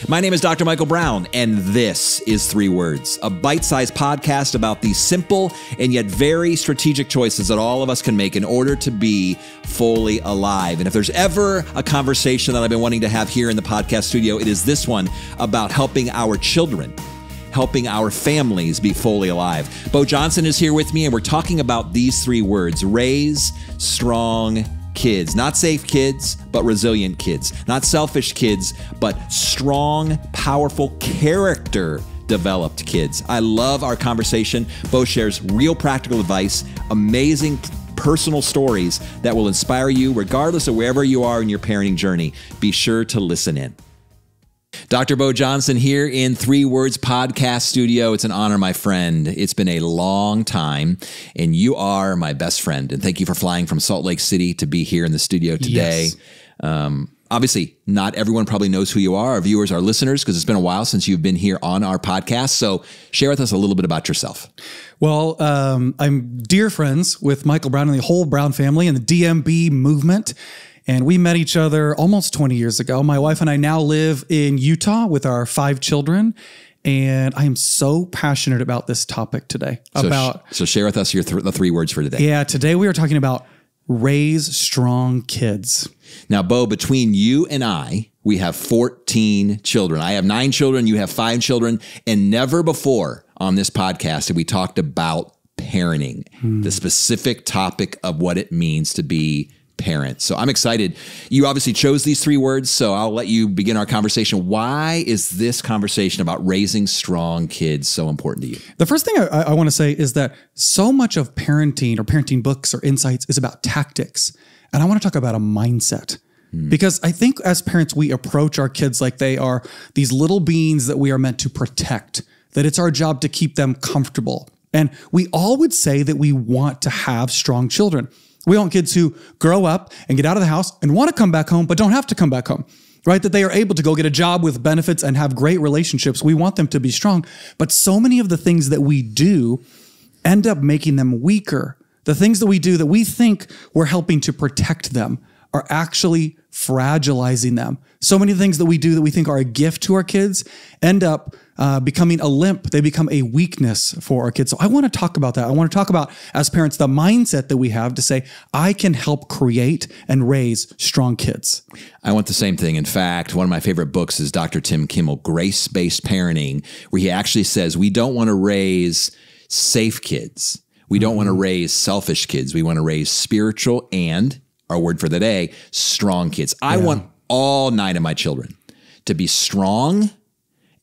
My name is Dr. Michael Brown, and this is 3 Words, a bite-sized podcast about the simple and yet very strategic choices that all of us can make in order to be fully alive. And if there's ever a conversation that I've been wanting to have here in the podcast studio, it is this one about helping our children, helping our families be fully alive. Beau Johnson is here with me, and we're talking about these 3 words: raise strong kids. Not safe kids, but resilient kids. Not selfish kids, but strong, powerful, character-developed kids. I love our conversation. Beau shares real practical advice, amazing personal stories that will inspire you regardless of wherever you are in your parenting journey. Be sure to listen in. Dr. Beau Johnson here in 3 Words Podcast Studio. It's an honor, my friend. It's been a long time, and you are my best friend. And thank you for flying from Salt Lake City to be here in the studio today. Yes. Obviously, not everyone probably knows who you are, our viewers, our listeners, because it's been a while since you've been here on our podcast. So share with us a little bit about yourself. Well, I'm dear friends with Michael Brown and the whole Brown family and the DMB movement. And we met each other almost 20 years ago. My wife and I now live in Utah with our 5 children. And I am so passionate about this topic today. So share with us the 3 words for today. Yeah, today we are talking about raise strong kids. Now, Beau, between you and I, we have 14 children. I have 9 children. You have 5 children. And never before on this podcast have we talked about parenting, the specific topic of what it means to be parents. So I'm excited. You obviously chose these 3 words, so I'll let you begin our conversation. Why is this conversation about raising strong kids so important to you? The first thing I want to say is that so much of parenting or parenting books or insights is about tactics. And I want to talk about a mindset. Because I think as parents, we approach our kids like they are these little beings that we are meant to protect, that it's our job to keep them comfortable. And we all would say that we want to have strong children. We want kids who grow up and get out of the house and want to come back home, but don't have to come back home, right? That they are able to go get a job with benefits and have great relationships. We want them to be strong. But so many of the things that we do end up making them weaker. The things that we do that we think we're helping to protect them are actually fragilizing them. So many things that we do that we think are a gift to our kids end up becoming a limp. They become a weakness for our kids. So I want to talk about that. I want to talk about, as parents, the mindset that we have to say, I can help create and raise strong kids. I want the same thing. In fact, one of my favorite books is Dr. Tim Kimmel, Grace-Based Parenting, where he actually says, we don't want to raise safe kids. We don't want to raise selfish kids. We want to raise spiritual and, our word for the day, strong kids. I want all 9 of my children to be strong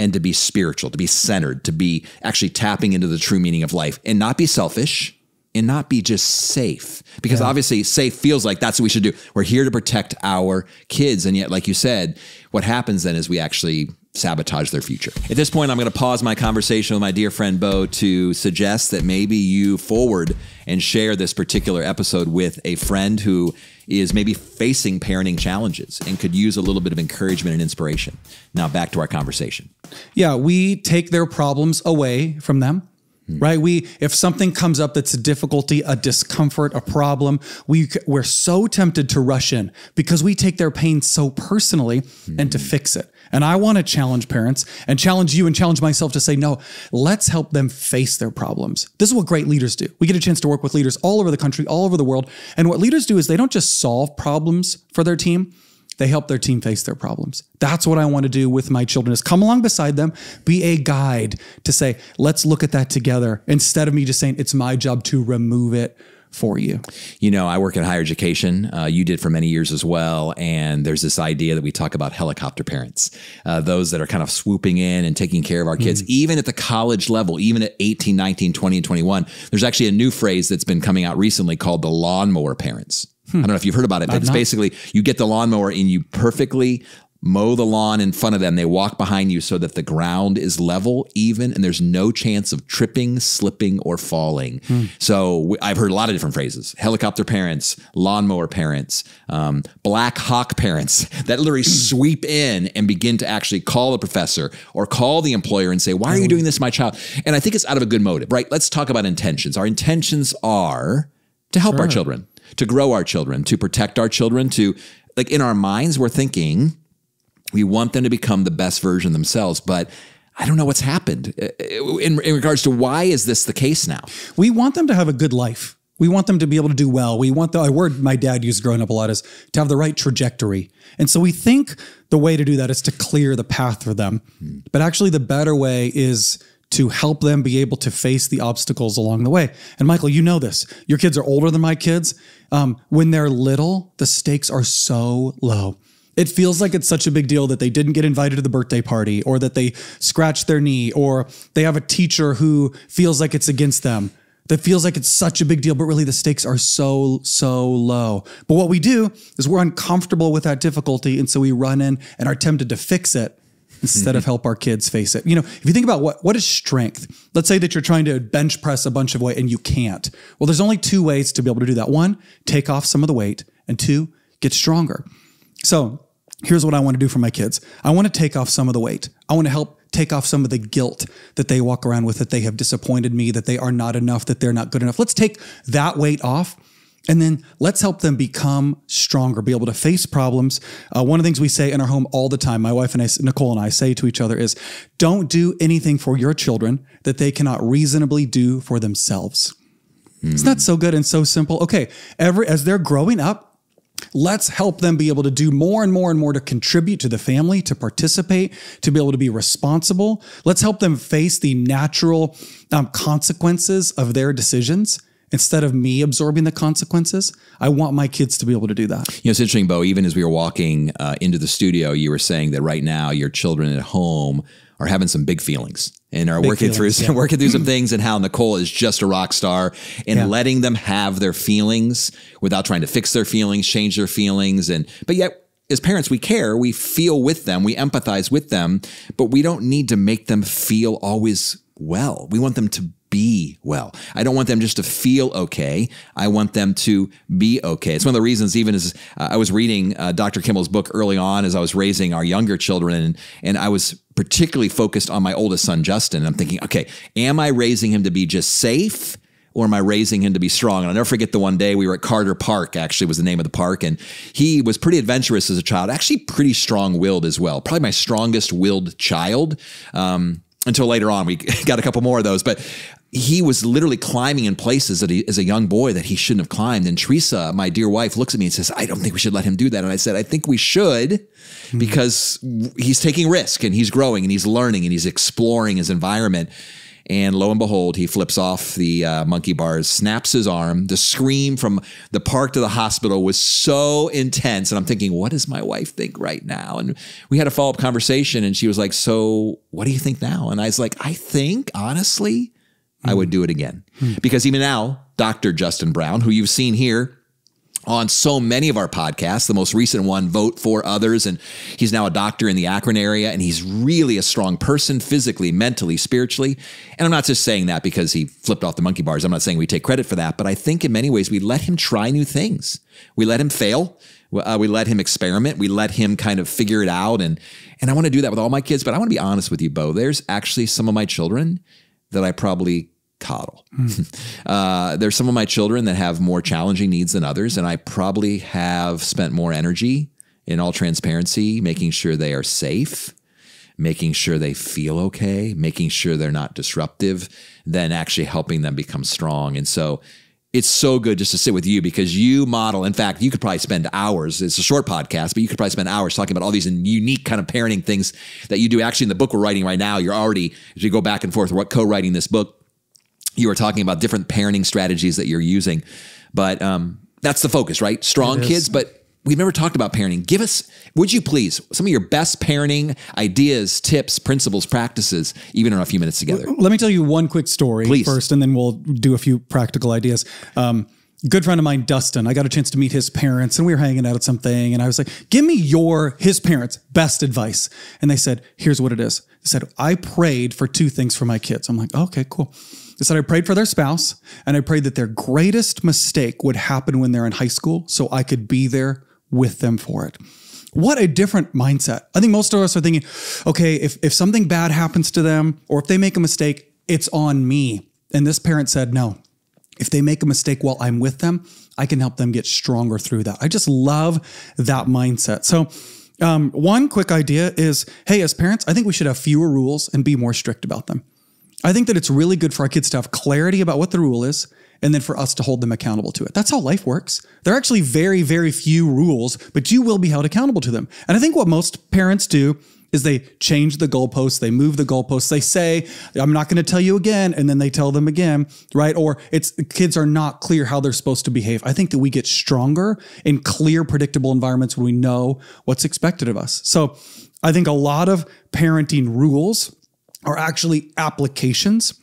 and to be spiritual, to be centered, to be actually tapping into the true meaning of life and not be selfish and not be just safe. Because obviously safe feels like that's what we should do. We're here to protect our kids. And yet, like you said, what happens then is we actually sabotage their future. At this point, I'm going to pause my conversation with my dear friend Beau to suggest that maybe you forward and share this particular episode with a friend who is maybe facing parenting challenges and could use a little bit of encouragement and inspiration. Now back to our conversation. Yeah, we take their problems away from them. Right? If something comes up that's a difficulty, a discomfort, a problem, we're so tempted to rush in because we take their pain so personally and to fix it. And I want to challenge parents and challenge you and challenge myself to say, no, let's help them face their problems. This is what great leaders do. We get a chance to work with leaders all over the country, all over the world. And what leaders do is they don't just solve problems for their team. They help their team face their problems. That's what I want to do with my children, is come along beside them, be a guide to say, let's look at that together, instead of me just saying, it's my job to remove it for you. You know, I work in higher education. You did for many years as well. And there's this idea that we talk about helicopter parents, those that are kind of swooping in and taking care of our kids, even at the college level, even at 18, 19, 20, and 21. There's actually a new phrase that's been coming out recently called the lawnmower parents. I don't know if you've heard about it, but it's basically you get the lawnmower and you perfectly mow the lawn in front of them. They walk behind you so that the ground is level, even, and there's no chance of tripping, slipping, or falling. So I've heard a lot of different phrases: helicopter parents, lawnmower parents, Black Hawk parents that literally sweep in and begin to actually call the professor or call the employer and say, why are you doing this to my child? And I think it's out of a good motive, right? Let's talk about intentions. Our intentions are to help our children, to grow our children, to protect our children, to, like, in our minds, we're thinking, We want them to become the best version of themselves, but I don't know what's happened in regards to why is this the case now? We want them to have a good life. We want them to be able to do well. We want a word my dad used growing up a lot is to have the right trajectory. And so we think the way to do that is to clear the path for them. But actually the better way is to help them be able to face the obstacles along the way. And Michael, you know this. Your kids are older than my kids. When they're little, the stakes are so low. It feels like it's such a big deal that they didn't get invited to the birthday party, or that they scratched their knee, or they have a teacher who feels like it's against them. That feels like it's such a big deal, but really the stakes are so low. But what we do is we're uncomfortable with that difficulty. And so we run in and are tempted to fix it instead of help our kids face it. You know, if you think about what is strength, let's say that you're trying to bench press a bunch of weight and you can't. Well, there's only two ways to be able to do that. One, take off some of the weight, and two, get stronger. So here's what I want to do for my kids. I want to take off some of the weight. I want to help take off some of the guilt that they walk around with, that they have disappointed me, that they are not enough, that they're not good enough. Let's take that weight off, and then let's help them become stronger, be able to face problems. One of the things we say in our home all the time, my wife and I, Nicole and I, say to each other is, don't do anything for your children that they cannot reasonably do for themselves. Isn't that so good and so simple? Okay, as they're growing up, let's help them be able to do more and more and more to contribute to the family, to participate, to be able to be responsible. Let's help them face the natural consequences of their decisions instead of me absorbing the consequences. I want my kids to be able to do that. You know, it's interesting, Beau, even as we were walking into the studio, you were saying that right now your children at home are having some big feelings and are working through some things, and how Nicole is just a rock star, and letting them have their feelings without trying to fix their feelings, change their feelings. But yet as parents, we care, we feel with them, we empathize with them, but we don't need to make them feel always well. We want them to be well. I don't want them just to feel okay. I want them to be okay. It's one of the reasons, even as I was reading Dr. Kimball's book early on as I was raising our younger children, and I was particularly focused on my oldest son, Justin. I'm thinking, okay, am I raising him to be just safe, or am I raising him to be strong? And I'll never forget the one day we were at Carter Park, actually was the name of the park. And he was pretty adventurous as a child, actually pretty strong-willed as well. Probably my strongest willed child. Until later on, we got a couple more of those. But he was literally climbing in places that as a young boy that he shouldn't have climbed. And Teresa, my dear wife, looks at me and says, I don't think we should let him do that. And I said, I think we should, because he's taking risk and he's growing and he's learning and he's exploring his environment. And lo and behold, he flips off the monkey bars, snaps his arm. The scream from the park to the hospital was so intense. And I'm thinking, what does my wife think right now? And we had a follow-up conversation, and she was like, so what do you think now? And I was like, I think, honestly, I would do it again. Because even now, Dr. Justin Brown, who you've seen here on so many of our podcasts, the most recent one, Vote for Others, and he's now a doctor in the Akron area, and he's really a strong person physically, mentally, spiritually. And I'm not just saying that because he flipped off the monkey bars. I'm not saying we take credit for that, but I think in many ways we let him try new things. We let him fail. We let him experiment. We let him kind of figure it out. And I want to do that with all my kids, but I want to be honest with you, Beau. There's actually some of my children that I probably coddle. There's some of my children that have more challenging needs than others, and I probably have spent more energy, in all transparency, making sure they are safe, making sure they feel okay, making sure they're not disruptive, than actually helping them become strong. And so it's so good just to sit with you, because you model, in fact, you could probably spend hours, it's a short podcast, but you could probably spend hours talking about all these unique kind of parenting things that you do. Actually, in the book we're writing right now, you're already, as you go back and forth, co-writing this book, you were talking about different parenting strategies that you're using. But that's the focus, right? Strong kids, but we've never talked about parenting. Give us, would you please, some of your best parenting ideas, tips, principles, practices, even in a few minutes together. Let me tell you one quick story first, and then we'll do a few practical ideas. Good friend of mine, Dustin, I got a chance to meet his parents, and we were hanging out at something, and I was like, give me his parents' best advice. And they said, here's what it is. They said, I prayed for two things for my kids. I'm like, okay, cool. They said, I prayed for their spouse, and I prayed that their greatest mistake would happen when they're in high school so I could be there with them for it. What a different mindset. I think most of us are thinking, okay, if something bad happens to them, or if they make a mistake, it's on me. And this parent said, no, if they make a mistake while I'm with them, I can help them get stronger through that. I just love that mindset. So One quick idea is, hey, as parents, I think we should have fewer rules and be more strict about them. I think that it's really good for our kids to have clarity about what the rule is, and then for us to hold them accountable to it. That's how life works. There are actually very, very few rules, but you will be held accountable to them. And I think what most parents do is they change the goalposts, they move the goalposts, they say, I'm not going to tell you again, and then they tell them again, right? Or kids are not clear how they're supposed to behave. I think that we get stronger in clear, predictable environments when we know what's expected of us. So I think a lot of parenting rules are actually applications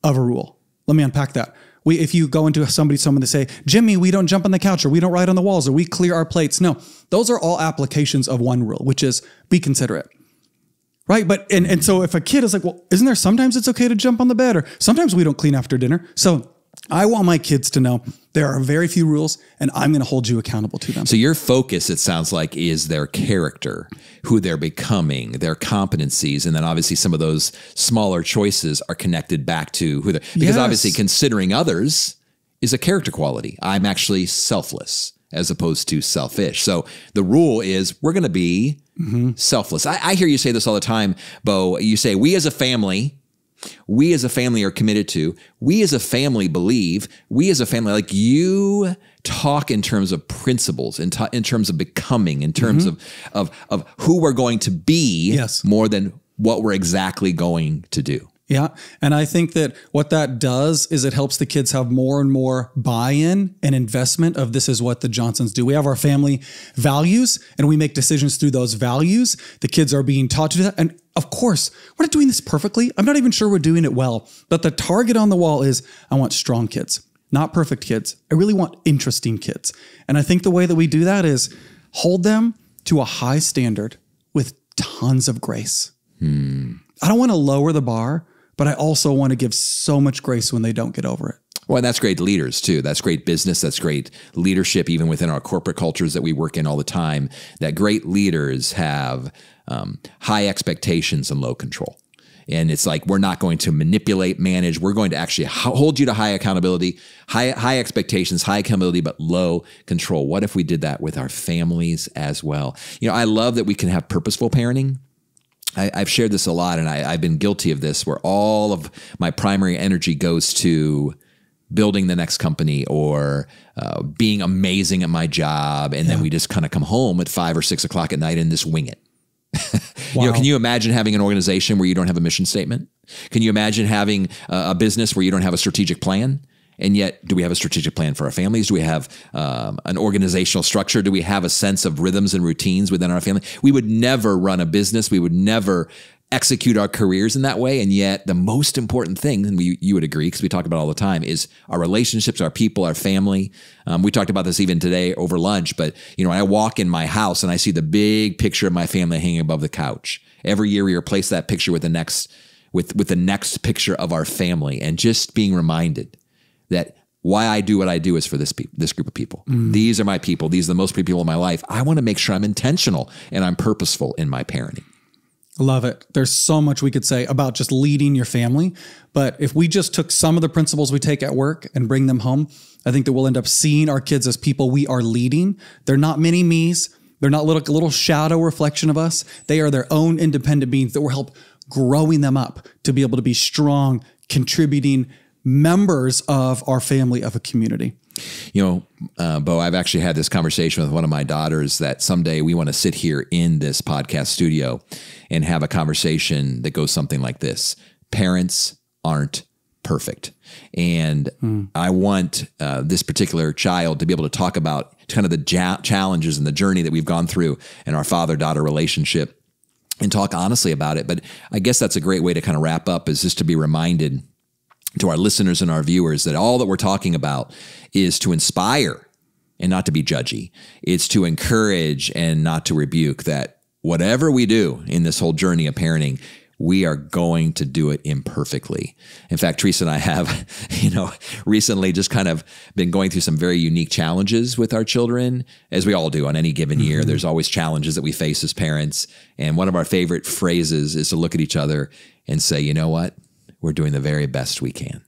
of a rule. Let me unpack that. If you go into someone to say, Jimmy, we don't jump on the couch, or we don't write on the walls, or we clear our plates. No, those are all applications of one rule, which is be considerate. Right? But, and so if a kid is like, well, isn't there sometimes it's okay to jump on the bed, or sometimes we don't clean after dinner. So I want my kids to know there are very few rules, and I'm going to hold you accountable to them. So your focus, it sounds like, is their character, who they're becoming, their competencies, and then obviously some of those smaller choices are connected back to who they're, because obviously considering others is a character quality. I'm actually selfless as opposed to selfish. So the rule is we're going to be selfless. I hear you say this all the time, Beau. You say, we as a family are committed to, we as a family believe, we as a family, like you talk in terms of principles, in terms of becoming, in terms of who we're going to be more than what we're exactly going to do. Yeah. And I think that what that does is it helps the kids have more and more buy-in and investment of this is what the Johnsons do. We have our family values and we make decisions through those values. The kids are being taught to do that. And of course, we're not doing this perfectly. I'm not even sure we're doing it well. But the target on the wall is I want strong kids, not perfect kids. I really want interesting kids. And I think the way that we do that is hold them to a high standard with tons of grace. I don't want to lower the bar, but I also want to give so much grace when they don't get over it. Well, and that's great leaders too. That's great business. That's great leadership, even within our corporate cultures that we work in all the time, that great leaders have high expectations and low control. And it's like, we're not going to manipulate, manage. We're going to actually hold you to high accountability, high expectations, high accountability, but low control. What if we did that with our families as well? You know, I love that we can have purposeful parenting. I've shared this a lot, and I've been guilty of this, where all of my primary energy goes to building the next company or being amazing at my job. And then we just kind of come home at 5 or 6 o'clock at night and just wing it. Wow. You know, can you imagine having an organization where you don't have a mission statement? Can you imagine having a business where you don't have a strategic plan? And yet, do we have a strategic plan for our families? Do we have an organizational structure? Do we have a sense of rhythms and routines within our family? We would never run a business. We would never execute our careers in that way. And yet, the most important thing, and you would agree, because we talk about it all the time, is our relationships, our people, our family. We talked about this even today over lunch. But you know, I walk in my house and I see the big picture of my family hanging above the couch. Every year, we replace that picture with the next picture of our family, and just being reminded that why I do what I do is for this group of people. These are my people. These are the most people in my life. I want to make sure I'm intentional and I'm purposeful in my parenting. Love it. There's so much we could say about just leading your family. But if we just took some of the principles we take at work and bring them home, I think that we'll end up seeing our kids as people we are leading. They're not mini me's. They're not a little shadow reflection of us. They are their own independent beings that will help growing them up to be able to be strong, contributing members of our family, of a community. You know, Beau, I've actually had this conversation with one of my daughters that someday we want to sit here in this podcast studio and have a conversation that goes something like this. Parents aren't perfect. And I want this particular child to be able to talk about kind of the challenges and the journey that we've gone through in our father-daughter relationship and talk honestly about it. But I guess that's a great way to kind of wrap up, is just to be reminded to our listeners and our viewers that all that we're talking about is to inspire and not to be judgy. It's to encourage and not to rebuke, that whatever we do in this whole journey of parenting, we are going to do it imperfectly. In fact, Teresa and I have, recently just kind of been going through some very unique challenges with our children, as we all do on any given year. There's always challenges that we face as parents. And one of our favorite phrases is to look at each other and say, you know what? We're doing the very best we can.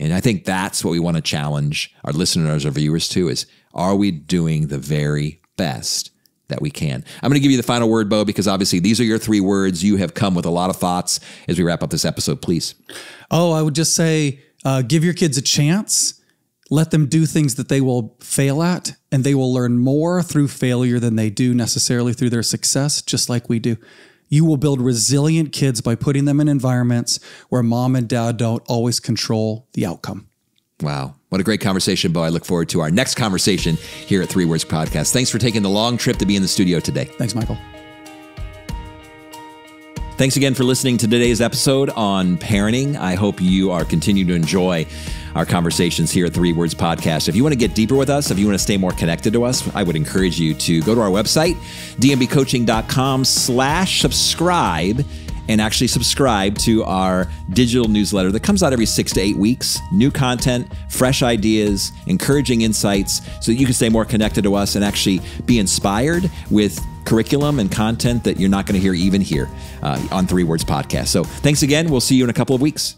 And I think that's what we want to challenge our listeners, our viewers to, is, are we doing the very best that we can. I'm going to give you the final word, Beau, because obviously these are your 3 words. You have come with a lot of thoughts as we wrap up this episode, please. Oh, I would just say, give your kids a chance. Let them do things that they will fail at, and they will learn more through failure than they do necessarily through their success, just like we do. You will build resilient kids by putting them in environments where mom and dad don't always control the outcome. Wow. What a great conversation, Beau. I look forward to our next conversation here at 3 Words Podcast. Thanks for taking the long trip to be in the studio today. Thanks, Michael. Thanks again for listening to today's episode on parenting. I hope you are continuing to enjoy our conversations here at 3 Words Podcast. If you want to get deeper with us, if you want to stay more connected to us, I would encourage you to go to our website, dmbcoaching.com/subscribe, and actually subscribe to our digital newsletter that comes out every 6 to 8 weeks. New content, fresh ideas, encouraging insights, so that you can stay more connected to us and actually be inspired with curriculum and content that you're not going to hear even here on 3 Words Podcast. So thanks again. We'll see you in a couple of weeks.